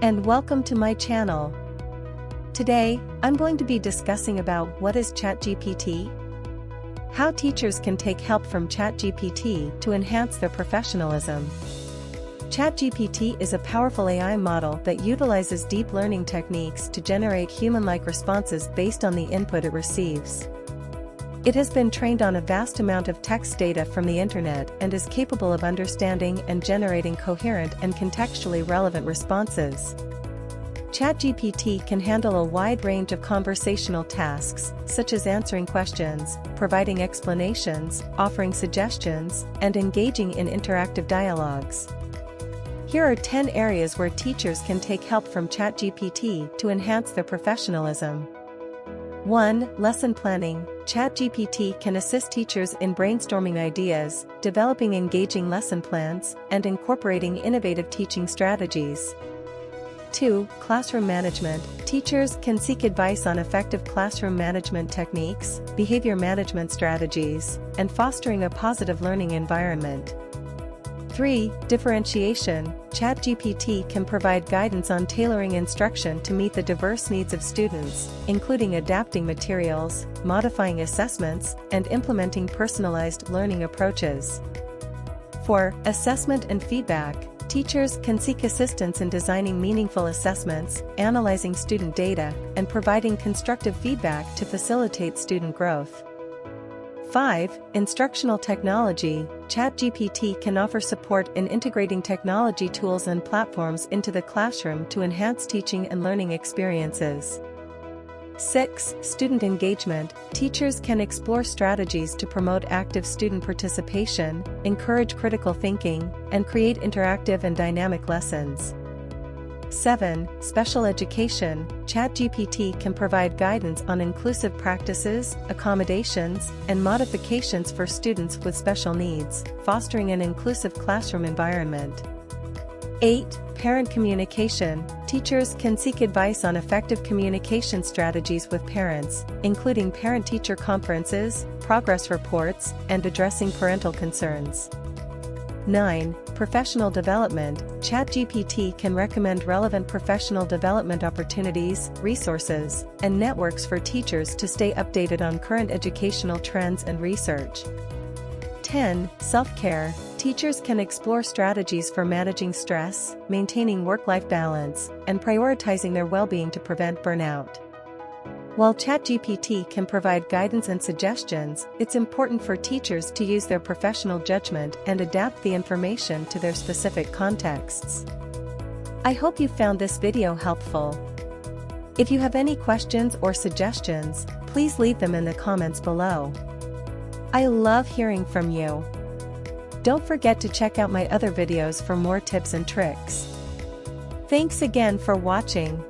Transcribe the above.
and welcome to my channel. Today, I'm going to be discussing about what is Chat GPT, how teachers can take help from Chat GPT to enhance their professionalism. Chat GPT is a powerful AI model that utilizes deep learning techniques to generate human-like responses based on the input it receives. It has been trained on a vast amount of text data from the internet and is capable of understanding and generating coherent and contextually relevant responses. ChatGPT can handle a wide range of conversational tasks, such as answering questions, providing explanations, offering suggestions, and engaging in interactive dialogues. Here are 10 areas where teachers can take help from ChatGPT to enhance their professionalism. 1. Lesson planning. ChatGPT can assist teachers in brainstorming ideas, developing engaging lesson plans, and incorporating innovative teaching strategies. 2. Classroom management. Teachers can seek advice on effective classroom management techniques, behavior management strategies, and fostering a positive learning environment. 3. Differentiation. ChatGPT can provide guidance on tailoring instruction to meet the diverse needs of students, including adapting materials, modifying assessments, and implementing personalized learning approaches. 4. Assessment and feedback. Teachers can seek assistance in designing meaningful assessments, analyzing student data, and providing constructive feedback to facilitate student growth. 5. Instructional technology. ChatGPT can offer support in integrating technology tools and platforms into the classroom to enhance teaching and learning experiences. 6. Student engagement. Teachers can explore strategies to promote active student participation, encourage critical thinking, and create interactive and dynamic lessons. 7. Special education. ChatGPT can provide guidance on inclusive practices, accommodations, and modifications for students with special needs, fostering an inclusive classroom environment. 8. Parent communication. Teachers can seek advice on effective communication strategies with parents, including parent-teacher conferences, progress reports, and addressing parental concerns. 9. Professional development. ChatGPT can recommend relevant professional development opportunities, resources, and networks for teachers to stay updated on current educational trends and research. 10. Self-care. Teachers can explore strategies for managing stress, maintaining work-life balance, and prioritizing their well-being to prevent burnout. While ChatGPT can provide guidance and suggestions, it's important for teachers to use their professional judgment and adapt the information to their specific contexts. I hope you found this video helpful. If you have any questions or suggestions, please leave them in the comments below. I love hearing from you. Don't forget to check out my other videos for more tips and tricks. Thanks again for watching.